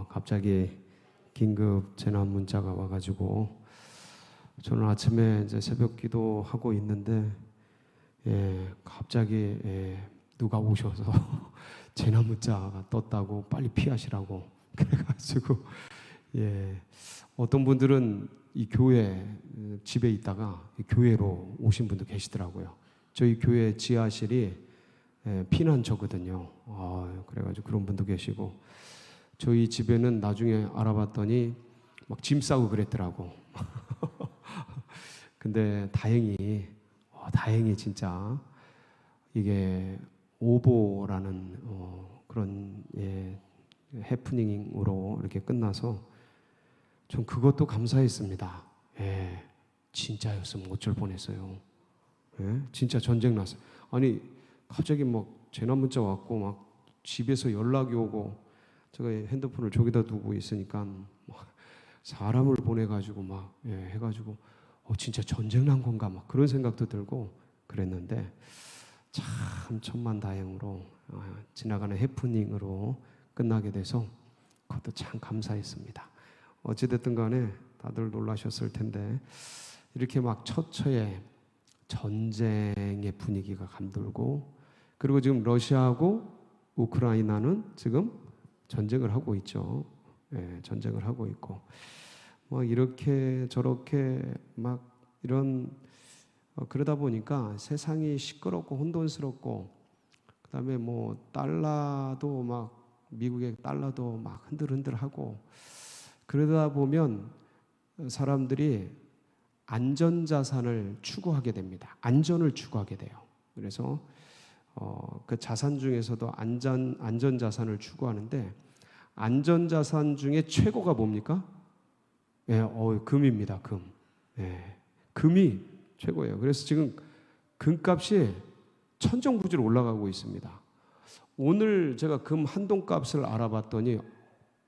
갑자기 긴급 재난 문자가 와가지고 저는 아침에 이제 새벽 기도하고 있는데 갑자기 누가 오셔서 재난 문자가 떴다고 빨리 피하시라고 그래가지고 어떤 분들은 이 교회 집에 있다가 이 교회로 오신 분도 계시더라고요. 저희 교회 지하실이 피난처거든요. 그래가지고 그런 분도 계시고 저희 집에는 나중에 알아봤더니 막 짐 싸고 그랬더라고. 근데 다행히 진짜 이게 오보라는 그런 해프닝으로 이렇게 끝나서 전 그것도 감사했습니다. 진짜였으면 어쩔 뻔했어요. 진짜 전쟁 났어요. 아니 갑자기 막 재난 문자 왔고 막 집에서 연락이 오고 제가 핸드폰을 저기다 두고 있으니까 사람을 보내가지고 막 해가지고 진짜 전쟁 난 건가 막 그런 생각도 들고 그랬는데 참 천만다행으로 지나가는 해프닝으로 끝나게 돼서 그것도 참 감사했습니다. 어찌됐든 간에 다들 놀라셨을 텐데 이렇게 막 처처에 전쟁의 분위기가 감돌고 그리고 지금 러시아하고 우크라이나는 지금 전쟁을 하고 있죠. 전쟁을 하고 있고 뭐 이렇게 저렇게 막 이런 그러다 보니까 세상이 시끄럽고 혼돈스럽고 그다음에 뭐 달러도 막 미국의 달러도 막 흔들흔들하고 그러다 보면 사람들이 안전자산을 추구하게 됩니다. 안전을 추구하게 돼요. 그래서 그 자산 중에서도 안전자산을 추구하는데 안전자산 중에 최고가 뭡니까? 금입니다. 금. 금이 최고예요. 그래서 지금 금값이 천정부지로 올라가고 있습니다. 오늘 제가 금 한 돈 값을 알아봤더니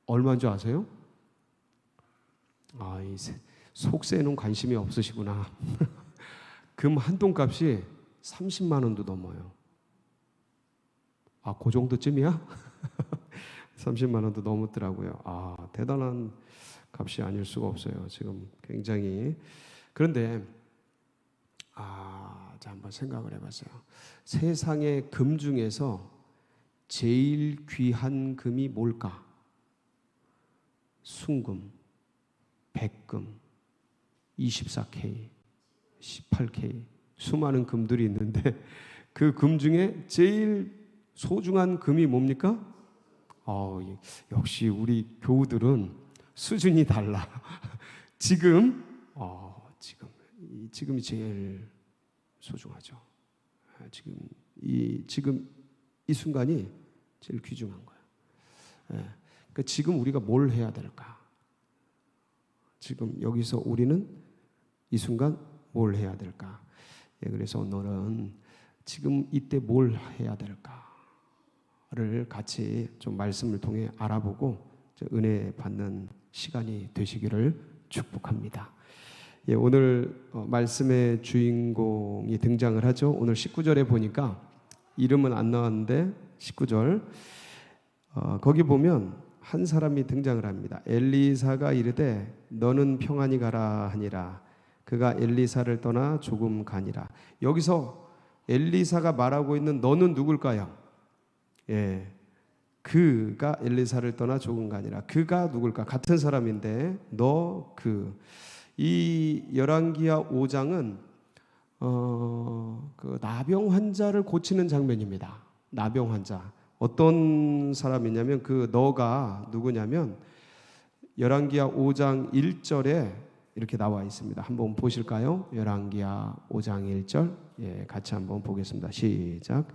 얼마인 줄 아세요? 이 속세에는 관심이 없으시구나. 금 한 돈 값이 30만 원도 넘어요. 그 정도쯤이야? 30만 원도 넘었더라고요. 대단한 값이 아닐 수가 없어요. 지금 굉장히. 그런데 자 한번 생각을 해봤어요. 세상의 금 중에서 제일 귀한 금이 뭘까? 순금, 백금, 24K, 18K 수많은 금들이 있는데 그 금 중에 제일 소중한 금이 뭡니까? 역시 우리 교우들은 수준이 달라. 지금이 제일 소중하죠. 지금 이 순간이 제일 귀중한 거예요. 그러니까 지금 우리가 뭘 해야 될까? 지금 여기서 우리는 이 순간 뭘 해야 될까? 그래서 오늘은 지금 이때 뭘 해야 될까를 같이 좀 말씀을 통해 알아보고 은혜 받는 시간이 되시기를 축복합니다. 오늘 말씀의 주인공이 등장을 하죠. 오늘 19절에 보니까 이름은 안 나왔는데 19절 거기 보면 한 사람이 등장을 합니다. 엘리사가 이르되 너는 평안히 가라 하니라. 그가 엘리사를 떠나 조금 가니라. 여기서 엘리사가 말하고 있는 너는 누굴까요? 그가 엘리사를 떠나 조금 가니라. 그가 누굴까? 같은 사람인데 이 열왕기하 5장은 그 나병 환자를 고치는 장면입니다. 나병 환자. 어떤 사람이냐면 그 너가 누구냐면 열왕기하 5장 1절에 이렇게 나와 있습니다. 한번 보실까요? 열왕기하 5장 1절 같이 한번 보겠습니다. 시작.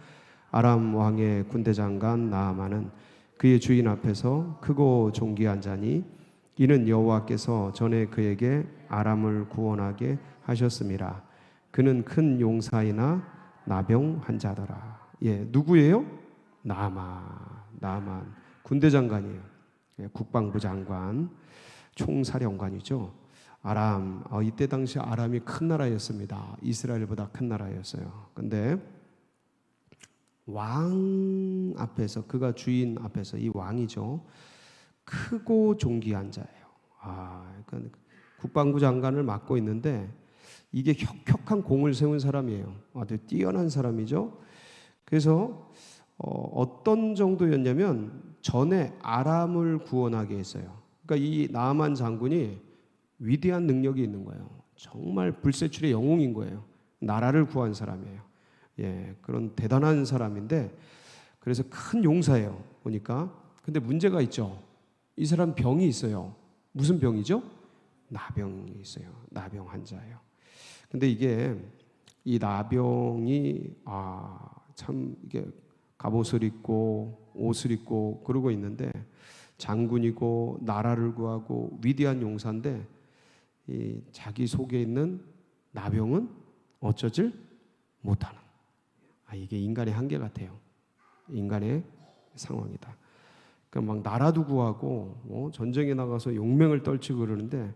아람 왕의 군대 장관 나아만은 그의 주인 앞에서 크고 존귀한 자니 이는 여호와께서 전에 그에게 아람을 구원하게 하셨음이라. 그는 큰 용사이나 나병 환자더라. 누구예요? 나아만 군대 장관이에요. 국방부 장관, 총사령관이죠. 아람, 이때 당시 아람이 큰 나라였습니다. 이스라엘보다 큰 나라였어요. 근데 왕 앞에서, 그가 주인 앞에서, 이 왕이죠. 크고 존귀한 자예요. 그러니까 국방부 장관을 맡고 있는데 이게 혁혁한 공을 세운 사람이에요. 아주 뛰어난 사람이죠. 그래서 어떤 정도였냐면 전에 아람을 구원하게 했어요. 그러니까 이 나아만 장군이 위대한 능력이 있는 거예요. 정말 불세출의 영웅인 거예요. 나라를 구한 사람이에요. 예, 그런 대단한 사람인데 그래서 큰 용사예요. 보니까. 근데 문제가 있죠. 이 사람 병이 있어요. 무슨 병이죠? 나병이 있어요. 나병 환자예요. 근데 이게 이 나병이 참 이게 갑옷을 입고 옷을 입고 그러고 있는데 장군이고 나라를 구하고 위대한 용사인데 이 자기 속에 있는 나병은 어쩌질 못하는. 이게 인간의 한계 같아요. 인간의 상황이다. 그러니까 막 나라도 구하고 전쟁에 나가서 용맹을 떨치고 그러는데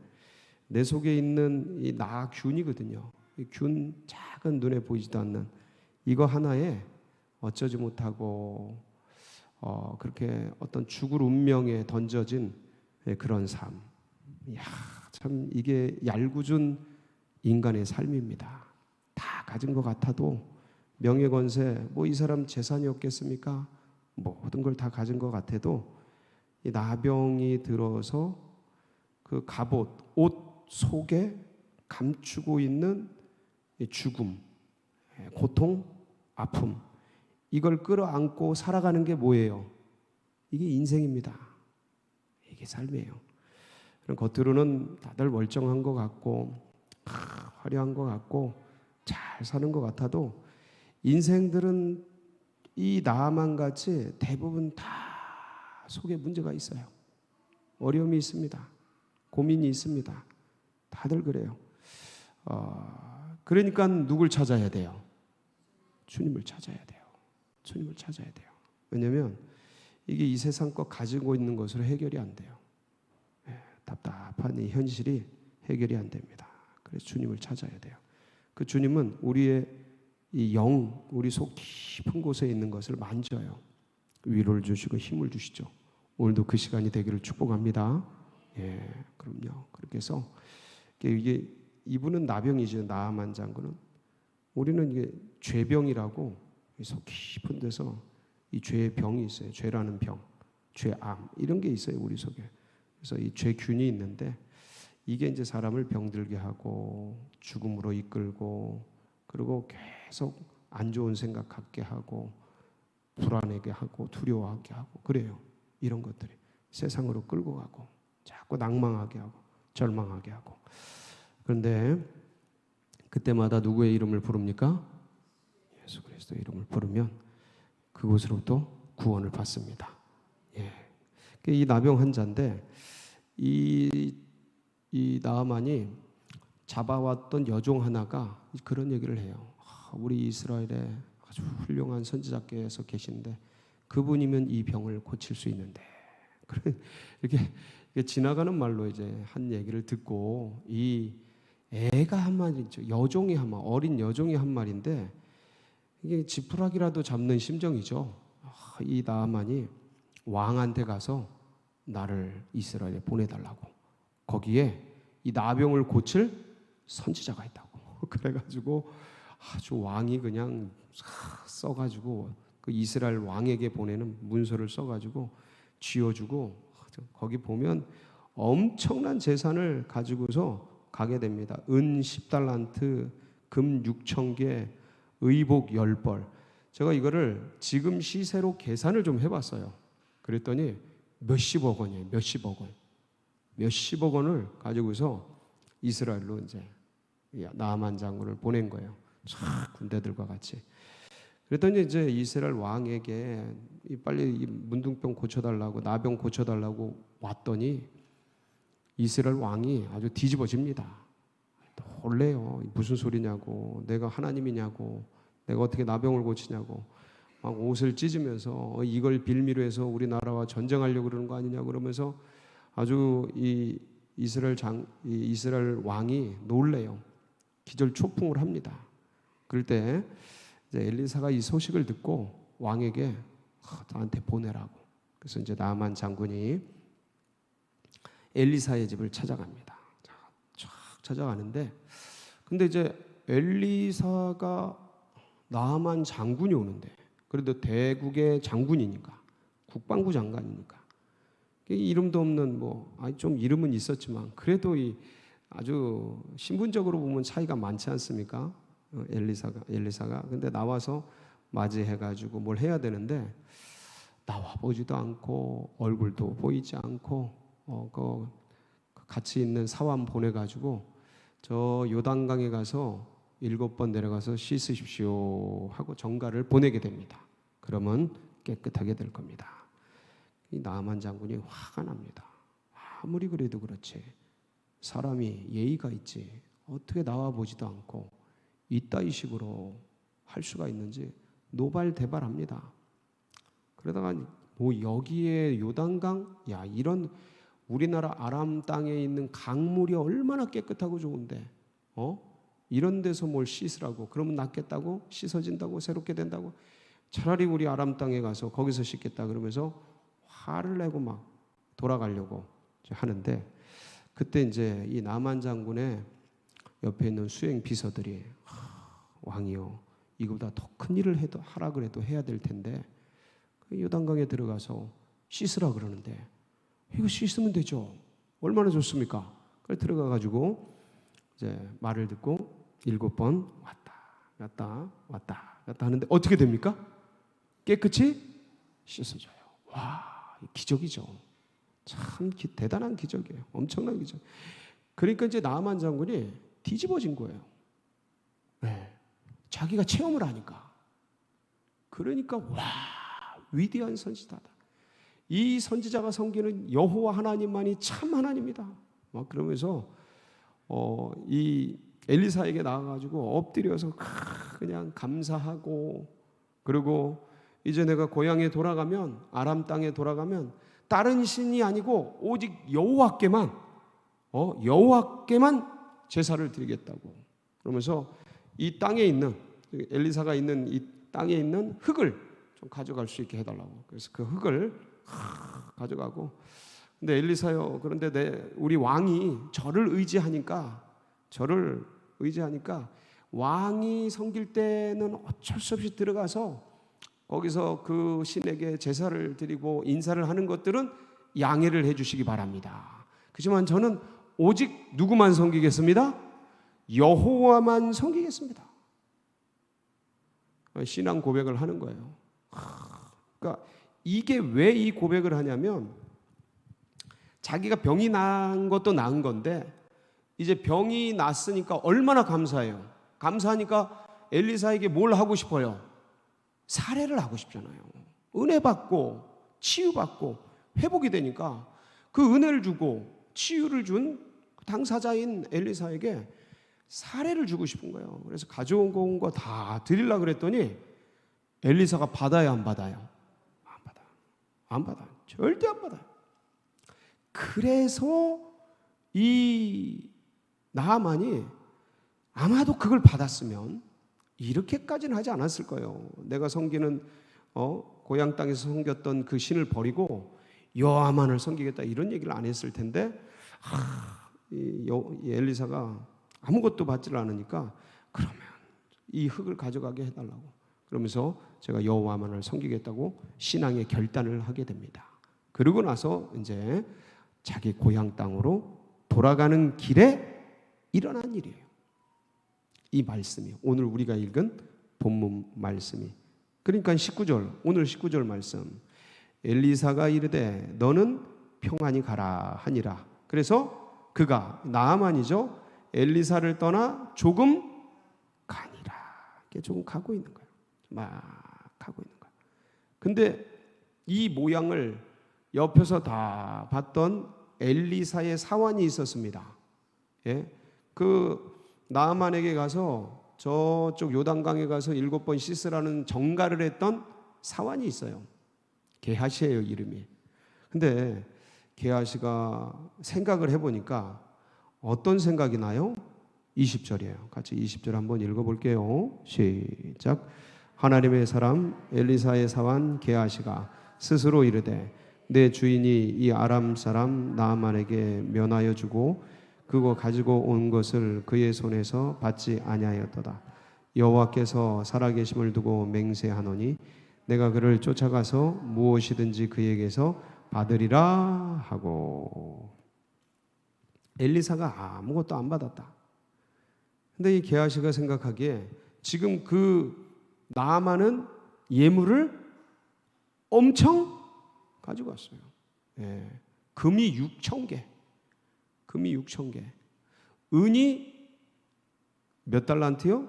내 속에 있는 이 나균이거든요. 이 균 작은 눈에 보이지도 않는 이거 하나에 어쩌지 못하고 그렇게 어떤 죽을 운명에 던져진 그런 삶. 참 이게 얄궂은 인간의 삶입니다. 다 가진 것 같아도 명예권세 이 사람 재산이 없겠습니까? 모든 걸 다 가진 것 같아도 이 나병이 들어서 그 갑옷 옷 속에 감추고 있는 죽음, 고통, 아픔 이걸 끌어안고 살아가는 게 뭐예요? 이게 인생입니다. 이게 삶이에요. 그럼 겉으로는 다들 멀쩡한 것 같고 화려한 것 같고 잘 사는 것 같아도 인생들은 이 나만 같이 대부분 다 속에 문제가 있어요. 어려움이 있습니다. 고민이 있습니다. 다들 그래요. 그러니까 누굴 찾아야 돼요? 주님을 찾아야 돼요. 주님을 찾아야 돼요. 왜냐하면 이게 이 세상 것 가지고 있는 것으로 해결이 안 돼요. 답답한 이 현실이 해결이 안 됩니다. 그래서 주님을 찾아야 돼요. 그 주님은 우리의 이 영, 우리 속 깊은 곳에 있는 것을 만져요. 위로를 주시고 힘을 주시죠. 오늘도 그 시간이 되기를 축복합니다. 그럼요. 그렇게 해서 이게 이분은 나병이죠. 나아만 장군은. 우리는 이게 죄병이라고 속 깊은 데서 이 죄의 병이 있어요. 죄라는 병, 죄암 이런 게 있어요. 우리 속에. 그래서 이 죄균이 있는데 이게 이제 사람을 병들게 하고 죽음으로 이끌고 그리고 계속 안 좋은 생각 갖게 하고 불안하게 하고 두려워하게 하고 그래요. 이런 것들이 세상으로 끌고 가고 자꾸 낭망하게 하고 절망하게 하고. 그런데 그때마다 누구의 이름을 부릅니까? 예수 그리스도의 이름을 부르면 그곳으로부터 구원을 받습니다. 이 나병 환자인데 이 나아만이 잡아왔던 여종 하나가 그런 얘기를 해요. 우리 이스라엘에 아주 훌륭한 선지자께서 계신데 그분이면 이 병을 고칠 수 있는데 이렇게 지나가는 말로 이제 한 얘기를 듣고 이 애가 한 말이죠. 여종이 한 말, 어린 여종이 한 말인데 이게 지푸라기라도 잡는 심정이죠. 이 나아만이 왕한테 가서 나를 이스라엘에 보내달라고. 거기에 이 나병을 고칠 선지자가 있다고. 그래가지고 아주 왕이 그냥 써가지고 그 이스라엘 왕에게 보내는 문서를 써가지고 쥐어주고 거기 보면 엄청난 재산을 가지고서 가게 됩니다. 은 10달란트, 금 6,000개, 의복 10벌. 제가 이거를 지금 시세로 계산을 좀 해봤어요. 그랬더니 몇십억 원이에요. 몇십억 원. 몇십억 원을 가지고서 이스라엘로 이제 나아만 장군을 보낸 거예요. 쫙 군대들과 같이. 그랬더니 이제 이스라엘 왕에게 빨리 이 문둥병 고쳐달라고 나병 고쳐달라고 왔더니 이스라엘 왕이 아주 뒤집어집니다. 놀래요. 무슨 소리냐고. 내가 하나님이냐고. 내가 어떻게 나병을 고치냐고. 막 옷을 찢으면서 이걸 빌미로 해서 우리나라와 전쟁하려고 그러는 거 아니냐 그러면서 아주 이 이스라엘 왕이 놀래요. 기절초풍을 합니다. 그럴 때 이제 엘리사가 이 소식을 듣고 왕에게 나한테 보내라고. 그래서 이제 나아만 장군이 엘리사의 집을 찾아갑니다. 쫙 찾아가는데, 근데 이제 엘리사가 나아만 장군이 오는데, 그래도 대국의 장군이니까, 국방부 장관이니까, 이름도 없는 좀 이름은 있었지만 그래도 이 아주 신분적으로 보면 차이가 많지 않습니까? 엘리사가 근데 나와서 맞이해가지고 뭘 해야 되는데, 나와 보지도 않고 얼굴도 보이지 않고 그 같이 있는 사원 보내가지고 저 요단강에 가서 7번 내려가서 씻으십시오 하고 전가를 보내게 됩니다. 그러면 깨끗하게 될 겁니다. 이 나아만 장군이 화가 납니다. 아무리 그래도 그렇지, 사람이 예의가 있지 어떻게 나와 보지도 않고 이따위 식으로 할 수가 있는지 노발대발합니다. 그러다가 여기에 요단강, 야, 이런 우리나라 아람 땅에 있는 강물이 얼마나 깨끗하고 좋은데 이런 데서 뭘 씻으라고, 그러면 낫겠다고, 씻어진다고, 새롭게 된다고, 차라리 우리 아람 땅에 가서 거기서 씻겠다 그러면서 화를 내고 막 돌아가려고 하는데, 그때 이제 이 나만 장군의 옆에 있는 수행 비서들이 왕이요, 이거보다 더 큰 일을 하라 그래도 해야 될 텐데 요단강에 들어가서 씻으라 그러는데, 이거 씻으면 되죠, 얼마나 좋습니까? 그걸 들어가 가지고 이제 말을 듣고 7번 왔다 갔다 하는데 어떻게 됩니까? 깨끗이 씻어져요. 와, 기적이죠. 참 대단한 기적이에요. 엄청난 기적. 그러니까 이제 나아만 장군이 뒤집어진 거예요. 네. 자기가 체험을 하니까. 그러니까 와, 위대한 선지자다. 이 선지자가 섬기는 여호와 하나님만이 참 하나님이다. 막 그러면서 이 엘리사에게 나와가지고 엎드려서 그냥 감사하고, 그리고 이제 내가 고향에 돌아가면, 아람 땅에 돌아가면 다른 신이 아니고 오직 여호와께만 제사를 드리겠다고. 그러면서 이 땅에 있는, 엘리사가 있는 이 땅에 있는 흙을 좀 가져갈 수 있게 해달라고. 그래서 그 흙을 가져가고, 근데 엘리사요, 그런데 우리 왕이 저를 의지하니까 왕이 섬길 때는 어쩔 수 없이 들어가서 거기서 그 신에게 제사를 드리고 인사를 하는 것들은 양해를 해주시기 바랍니다. 그렇지만 저는 오직 누구만 섬기겠습니다? 여호와만 섬기겠습니다. 신앙 고백을 하는 거예요. 그러니까 이게 왜 이 고백을 하냐면, 자기가 병이 난 것도 나은 건데 이제 병이 났으니까 얼마나 감사해요. 감사하니까 엘리사에게 뭘 하고 싶어요? 살해를 하고 싶잖아요. 은혜 받고 치유받고 회복이 되니까 그 은혜를 주고 치유를 준 당사자인 엘리사에게 살해를 주고 싶은 거예요. 그래서 가져온 거 다 드리려고 그랬더니 엘리사가 받아요, 안 받아요? 안 받아요. 절대 안 받아요. 그래서 이 나아만이 아마도 그걸 받았으면 이렇게까지는 하지 않았을 거예요. 내가 섬기는 고향 땅에서 섬겼던 그 신을 버리고 여호와만을 섬기겠다, 이런 얘기를 안 했을 텐데, 이 엘리사가 아무것도 받지를 않으니까 그러면 이 흙을 가져가게 해달라고, 그러면서 제가 여호와만을 섬기겠다고 신앙의 결단을 하게 됩니다. 그러고 나서 이제 자기 고향 땅으로 돌아가는 길에 일어난 일이에요. 이 말씀이 오늘 우리가 읽은 본문 말씀이. 그러니까 19절, 오늘 19절 말씀, 엘리사가 이르되 너는 평안히 가라 하니라. 그래서 그가, 나아만이죠, 엘리사를 떠나 조금 가니라. 조금 가고 있는 거예요. 막 가고 있는 거예요. 근데 이 모양을 옆에서 다 봤던 엘리사의 사환이 있었습니다. 예? 그 나아만에게 가서 저쪽 요단강에 가서 7번 씻으라는 전가를 했던 사환이 있어요. 게하시예요, 이름이. 근데 게하시가 생각을 해보니까 어떤 생각이 나요? 20절이에요. 같이 20절 한번 읽어볼게요. 시작. 하나님의 사람 엘리사의 사환 게하시가 스스로 이르되 내 주인이 이 아람 사람 나아만에게 면하여 주고 그거 가지고 온 것을 그의 손에서 받지 아니하였도다. 여호와께서 살아계심을 두고 맹세하노니 내가 그를 쫓아가서 무엇이든지 그에게서 받으리라 하고. 엘리사가 아무것도 안 받았다. 근데 이 게하시가 생각하기에 지금 그 나아만은 예물을 엄청 가지고 왔어요. 예. 금이 6,000개, 금이 6,000개, 은이 몇 달란트요?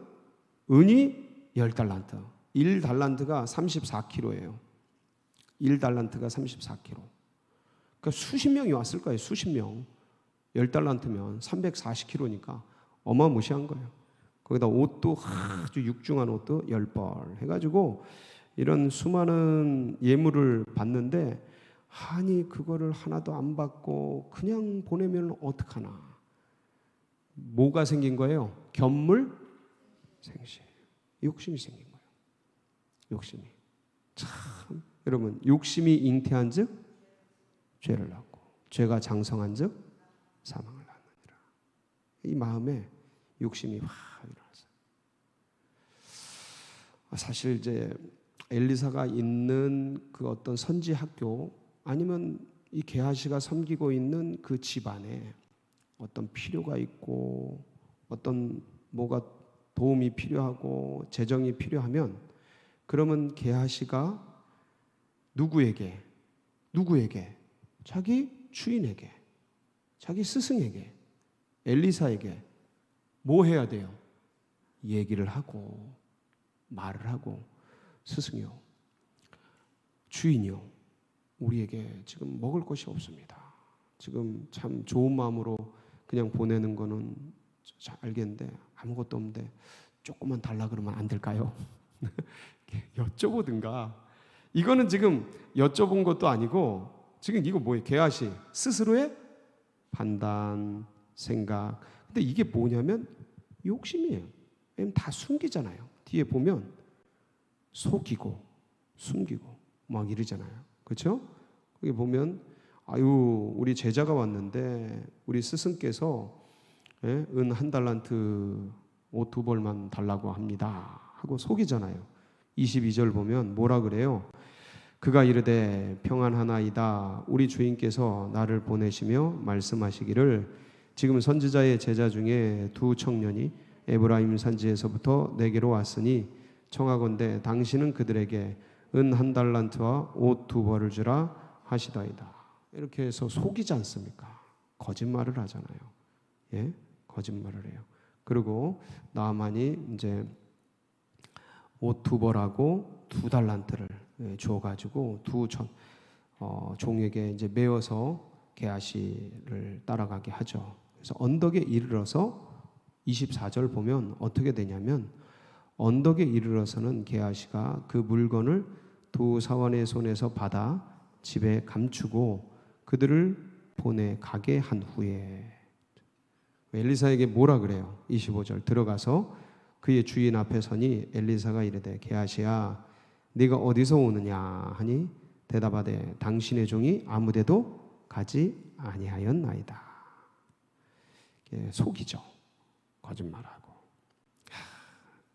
은이 10달란트. 1달란트가 34kg예요. 1달란트가 34kg. 그러니까 수십 명이 왔을 거예요. 수십 명. 10달란트면 340kg니까 어마무시한 거예요. 거기다 옷도 아주 육중한 옷도 10벌 해가지고 이런 수많은 예물을 받는데, 아니 그거를 하나도 안 받고 그냥 보내면 어떡하나. 뭐가 생긴 거예요? 견물생시. 욕심이 생긴 거예요. 욕심이. 참 여러분, 욕심이 잉태한 즉 죄를 낳고 죄가 장성한 즉 사망을 낳느니라. 이 마음에 욕심이 확 일어났어요. 사실 이제 엘리사가 있는 그 어떤 선지 학교, 아니면 이 게하시가 섬기고 있는 그 집안에 어떤 필요가 있고 어떤 뭐가 도움이 필요하고 재정이 필요하면, 그러면 게하시가 누구에게 자기 주인에게, 자기 스승에게, 엘리사에게 뭐 해야 돼요? 얘기를 하고 말을 하고, 스승이요, 주인이요, 우리에게 지금 먹을 것이 없습니다. 지금 참 좋은 마음으로 그냥 보내는 거는 잘 알겠는데 아무것도 없는데 조금만 달라 그러면 안 될까요? 여쭤보든가. 이거는 지금 여쭤본 것도 아니고 지금 이거 뭐예요? 게하시 스스로의 판단, 생각. 근데 이게 뭐냐면 욕심이에요. 왜냐면 다 숨기잖아요. 뒤에 보면 속이고 숨기고 막 이러잖아요. 그렇죠? 거기 보면 아유, 우리 제자가 왔는데 우리 스승께서 은 1달란트 옷 2벌만 달라고 합니다 하고 속이잖아요. 22절 보면 뭐라 그래요? 그가 이르되 평안하나이다. 우리 주인께서 나를 보내시며 말씀하시기를 지금 선지자의 제자 중에 2 청년이 에브라임 산지에서부터 내게로 왔으니 청하건대 당신은 그들에게 은 1달란트와 옷 2벌을 주라 하시다이다. 이렇게 해서 속이지 않습니까? 거짓말을 하잖아요. 예? 거짓말을 해요. 그리고 나만이 이제 옷 2벌하고 2달란트를 주어가지고 종에게 이제 메어서 게하시를 따라가게 하죠. 그래서 언덕에 이르러서 24절 보면 어떻게 되냐면, 언덕에 이르러서는 게하시가 그 물건을 2 사원의 손에서 받아 집에 감추고 그들을 보내 가게 한 후에 엘리사에게 뭐라 그래요? 25절 들어가서 그의 주인 앞에 서니 엘리사가 이르되 게하시야 네가 어디서 오느냐 하니 대답하되 당신의 종이 아무데도 가지 아니하였나이다. 속이죠. 거짓말하고.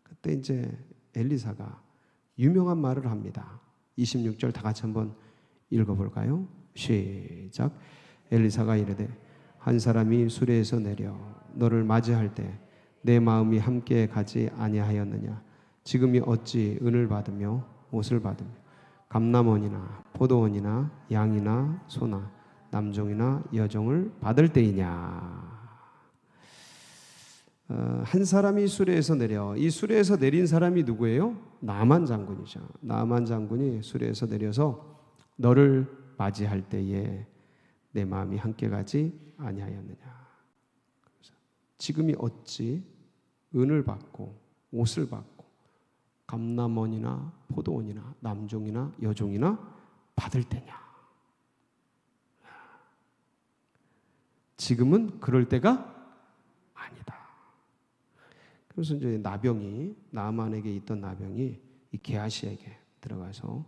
그때 이제 엘리사가 유명한 말을 합니다. 26절 다 같이 한번 읽어볼까요? 시작. 엘리사가 이르되 한 사람이 수레에서 내려 너를 맞이할 때 내 마음이 함께 가지 아니하였느냐. 지금이 어찌 은을 받으며 옷을 받으며 감람원이나 포도원이나 양이나 소나 남종이나 여종을 받을 때이냐. 한 사람이 수레에서 내려, 이 수레에서 내린 사람이 누구예요? 나만 장군이죠. 나만 장군이 수레에서 내려서 너를 맞이할 때에 내 마음이 함께 가지 아니하였느냐. 지금이 어찌 은을 받고 옷을 받고 감람원이나 포도원이나 남종이나 여종이나 받을 때냐. 지금은 그럴 때가 아니다. 그래서 이제 나아만에게 있던 나병이 이 게하시에게 들어가서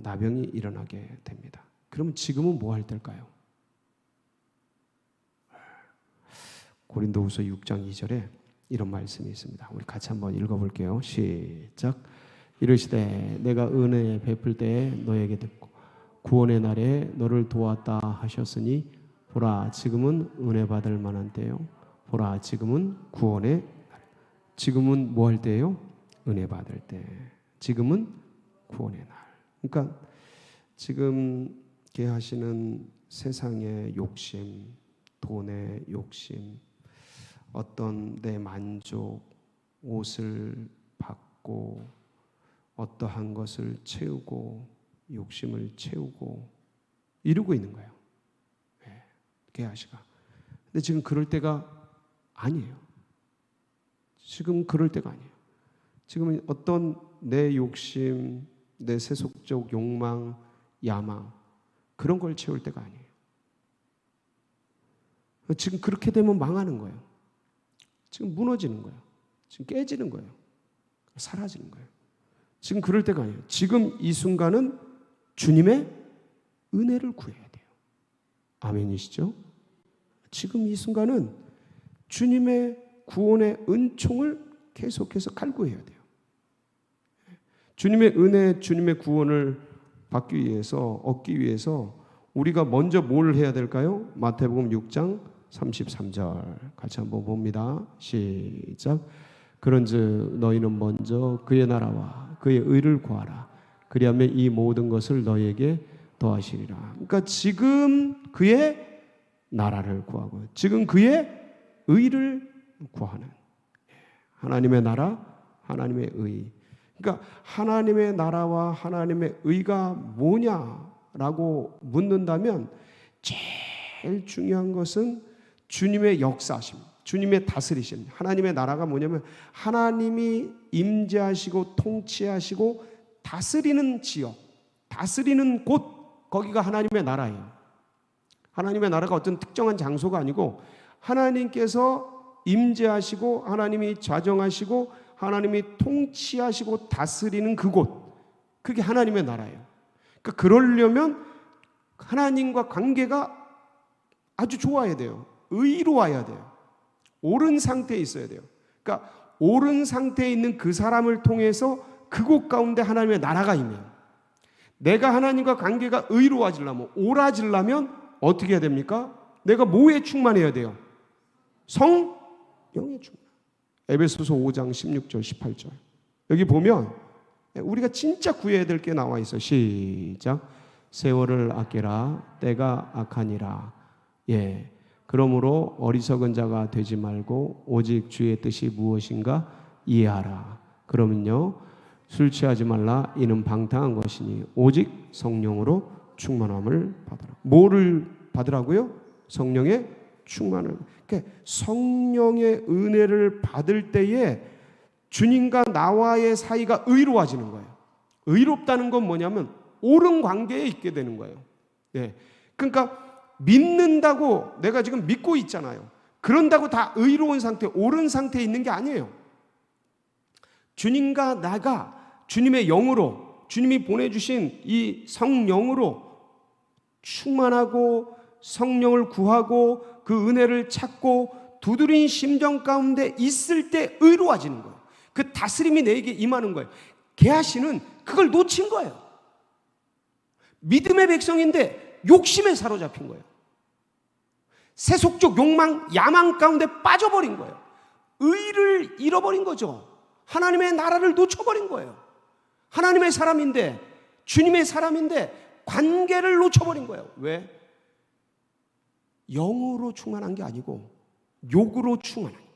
나병이 일어나게 됩니다. 그러면 지금은 뭐 할 때일까요? 고린도후서 6장 2절에 이런 말씀이 있습니다. 우리 같이 한번 읽어볼게요. 시작. 이르시되 내가 은혜 베풀 때에 너에게 듣고 구원의 날에 너를 도왔다 하셨으니 보라 지금은 은혜 받을 만한 때요. 보라 지금은 구원의 날. 지금은 뭐 할 때예요? 은혜 받을 때. 지금은 구원의 날. 그러니까 지금 하시는 세상의 욕심, 돈의 욕심, 어떤 내 만족, 옷을 받고 어떠한 것을 채우고 욕심을 채우고 이루고 있는 거예요. 게하시가. 근데 지금 그럴 때가 아니에요. 지금 그럴 때가 아니에요. 지금은 어떤 내 욕심, 내 세속적 욕망, 야망 그런 걸 채울 때가 아니에요. 지금 그렇게 되면 망하는 거예요. 지금 무너지는 거예요. 지금 깨지는 거예요. 사라지는 거예요. 지금 그럴 때가 아니에요. 지금 이 순간은 주님의 은혜를 구해야 돼요. 아멘이시죠? 지금 이 순간은 주님의 구원의 은총을 계속해서 갈구해야 돼요. 주님의 은혜, 주님의 구원을 받기 위해서, 얻기 위해서 우리가 먼저 뭘 해야 될까요? 마태복음 6장 33절 같이 한번 봅니다. 시작. 그런즉 너희는 먼저 그의 나라와 그의 의를 구하라. 그리하면 이 모든 것을 너희에게 더하시리라. 그러니까 지금 그의 나라를 구하고 지금 그의 의를 구하는 하나님의 나라, 하나님의 의. 그러니까 하나님의 나라와 하나님의 의가 뭐냐라고 묻는다면 제일 중요한 것은 주님의 역사심, 주님의 다스리심. 하나님의 나라가 뭐냐면 하나님이 임재하시고 통치하시고 다스리는 지역, 다스리는 곳, 거기가 하나님의 나라예요. 하나님의 나라가 어떤 특정한 장소가 아니고 하나님께서 임재하시고 하나님이 좌정하시고 하나님이 통치하시고 다스리는 그곳, 그게 하나님의 나라예요. 그러니까 그러려면 하나님과 관계가 아주 좋아야 돼요. 의로워야 돼요. 옳은 상태에 있어야 돼요. 그러니까 옳은 상태에 있는 그 사람을 통해서 그곳 가운데 하나님의 나라가 임해요. 내가 하나님과 관계가 의로워지려면, 옳아지려면 어떻게 해야 됩니까? 내가 뭐에 충만해야 돼요? 성령에 충만. 에베소서 5장 16절 18절 여기 보면 우리가 진짜 구해야 될 게 나와 있어요. 시작. 세월을 아끼라 때가 악하니라. 예. 그러므로 어리석은 자가 되지 말고 오직 주의 뜻이 무엇인가 이해하라. 그러면요 술 취하지 말라. 이는 방탕한 것이니 오직 성령으로 충만함을 받으라. 뭐를 받으라고요? 성령의 충만을. 그러니까 성령의 은혜를 받을 때에 주님과 나와의 사이가 의로워지는 거예요. 의롭다는 건 뭐냐면 옳은 관계에 있게 되는 거예요. 예. 그러니까 믿는다고 내가 지금 믿고 있잖아요. 그런다고 다 의로운 상태, 옳은 상태에 있는 게 아니에요. 주님과 나가 주님의 영으로, 주님이 보내주신 이 성령으로 충만하고 성령을 구하고 그 은혜를 찾고 두드린 심정 가운데 있을 때 의로워지는 거예요. 그 다스림이 내게 임하는 거예요. 게하시는 그걸 놓친 거예요. 믿음의 백성인데 욕심에 사로잡힌 거예요. 세속적 욕망, 야망 가운데 빠져버린 거예요. 의를 잃어버린 거죠. 하나님의 나라를 놓쳐버린 거예요. 하나님의 사람인데, 주님의 사람인데 관계를 놓쳐버린 거예요. 왜? 영으로 충만한 게 아니고 욕으로 충만한 거예요.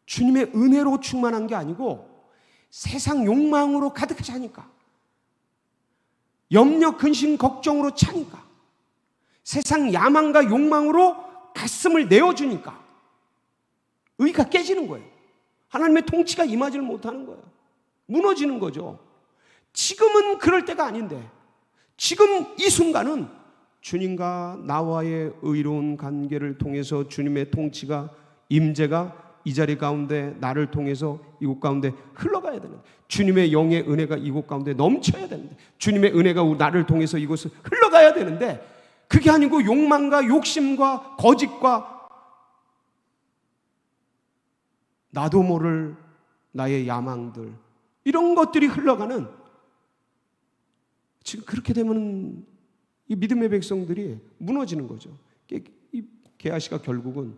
주님의 은혜로 충만한 게 아니고 세상 욕망으로 가득 차니까, 염려, 근심, 걱정으로 차니까, 세상 야망과 욕망으로 가슴을 내어주니까 의가 깨지는 거예요. 하나님의 통치가 임하지를 못하는 거예요. 무너지는 거죠. 지금은 그럴 때가 아닌데, 지금 이 순간은 주님과 나와의 의로운 관계를 통해서 주님의 통치가, 임재가 이 자리 가운데 나를 통해서 이곳 가운데 흘러가야 되는데, 주님의 영의 은혜가 이곳 가운데 넘쳐야 되는데, 주님의 은혜가 나를 통해서 이곳을 흘러가야 되는데, 그게 아니고 욕망과 욕심과 거짓과 나도 모를 나의 야망들, 이런 것들이 흘러가는, 지금 그렇게 되면 이 믿음의 백성들이 무너지는 거죠. 이 게하시가 결국은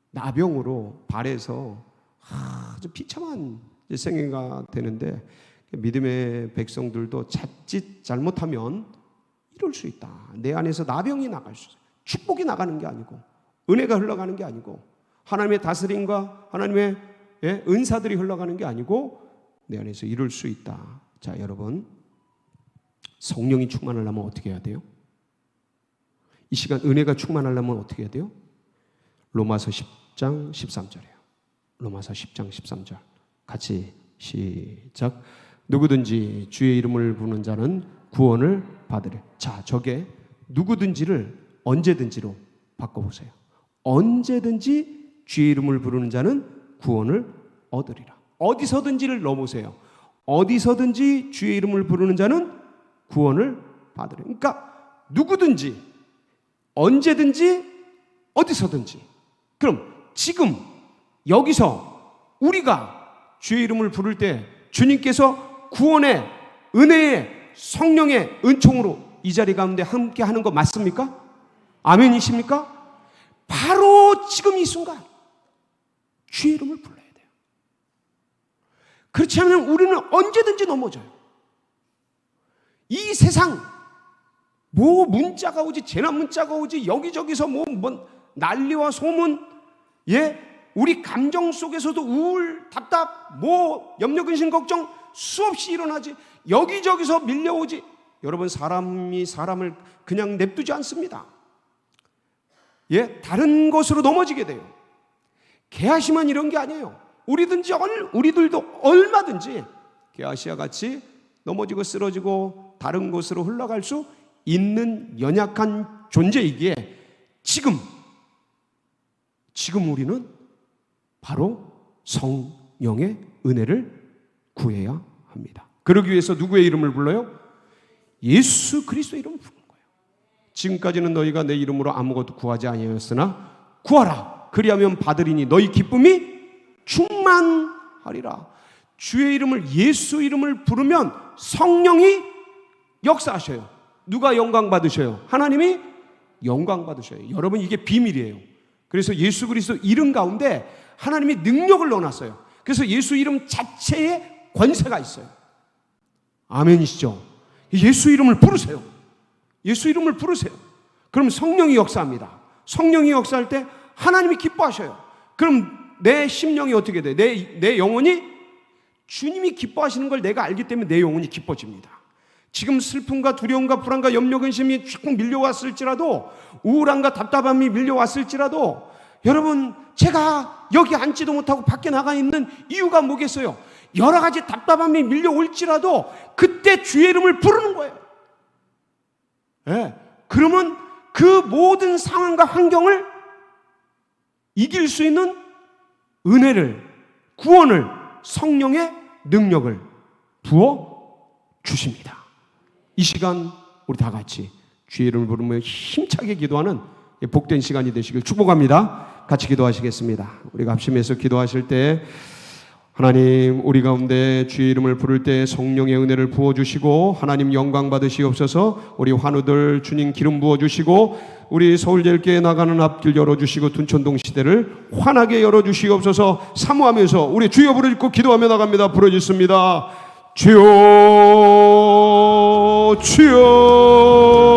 나병으로 발해서 아주 비참한 생애가 되는데, 믿음의 백성들도 자칫 잘못하면 이럴 수 있다. 내 안에서 나병이 나갈 수 있어요. 축복이 나가는 게 아니고, 은혜가 흘러가는 게 아니고, 하나님의 다스림과 하나님의 은사들이 흘러가는 게 아니고 내 안에서 이럴 수 있다. 자, 여러분, 성령이 충만하려면 어떻게 해야 돼요? 이 시간 은혜가 충만하려면 어떻게 해야 돼요? 로마서 10장 13절이에요. 로마서 10장 13절 같이 시작. 누구든지 주의 이름을 부르는 자는 구원을 받으리. 자, 저게 누구든지를 언제든지로 바꿔보세요. 언제든지 주의 이름을 부르는 자는 구원을 얻으리라. 어디서든지를 넣어보세요. 어디서든지 주의 이름을 부르는 자는 구원을 받으리라. 그러니까 누구든지, 언제든지, 어디서든지. 그럼 지금 여기서 우리가 주의 이름을 부를 때 주님께서 구원의 은혜의 성령의 은총으로 이 자리 가운데 함께 하는 거 맞습니까? 아멘이십니까? 바로 지금 이 순간 주의 이름을 불러야 돼요. 그렇지 않으면 우리는 언제든지 넘어져요. 이 세상 뭐 문자가 오지, 재난 문자가 오지, 여기저기서 뭐 난리와 소문, 우리 감정 속에서도 우울, 답답, 뭐 염려, 근심, 걱정 수없이 일어나지. 여기저기서 밀려오지. 여러분, 사람이 사람을 그냥 냅두지 않습니다. 다른 것으로 넘어지게 돼요. 게하시만 이런 게 아니에요. 우리들도 얼마든지 게하시와 같이 넘어지고 쓰러지고 다른 곳으로 흘러갈 수 있는 연약한 존재이기에 지금 우리는 바로 성령의 은혜를 구해야 합니다. 그러기 위해서 누구의 이름을 불러요? 예수 그리스도의 이름을 부르는 거예요. 지금까지는 너희가 내 이름으로 아무것도 구하지 아니하였으나 구하라. 그리하면 받으리니 너희 기쁨이 충만하리라. 주의 이름을, 예수 이름을 부르면 성령이 역사하셔요. 누가 영광 받으셔요? 하나님이 영광 받으셔요. 여러분, 이게 비밀이에요. 그래서 예수 그리스도 이름 가운데 하나님이 능력을 넣어놨어요. 그래서 예수 이름 자체에 권세가 있어요. 아멘이시죠? 예수 이름을 부르세요. 예수 이름을 부르세요. 그럼 성령이 역사합니다. 성령이 역사할 때 하나님이 기뻐하셔요. 그럼 내 심령이 어떻게 돼? 내 영혼이 주님이 기뻐하시는 걸 내가 알기 때문에 내 영혼이 기뻐집니다. 지금 슬픔과 두려움과 불안과 염려, 근심이 쭉 밀려왔을지라도, 우울함과 답답함이 밀려왔을지라도, 여러분, 제가 여기 앉지도 못하고 밖에 나가 있는 이유가 뭐겠어요? 여러 가지 답답함이 밀려올지라도 그때 주의 이름을 부르는 거예요. 그러면 그 모든 상황과 환경을 이길 수 있는 은혜를, 구원을, 성령의 능력을 부어 주십니다. 이 시간 우리 다 같이 주의 이름을 부르며 힘차게 기도하는 복된 시간이 되시길 축복합니다. 같이 기도하시겠습니다. 우리가 합심해서 기도하실 때 하나님, 우리 가운데 주의 이름을 부를 때 성령의 은혜를 부어주시고 하나님 영광 받으시옵소서. 우리 환우들 주님 기름 부어주시고 우리 서울제일교회 나가는 앞길 열어주시고 둔촌동 시대를 환하게 열어주시옵소서. 사모하면서 우리 주여 부르짖고 기도하며 나갑니다. 부르짖습니다. 주여, 주여.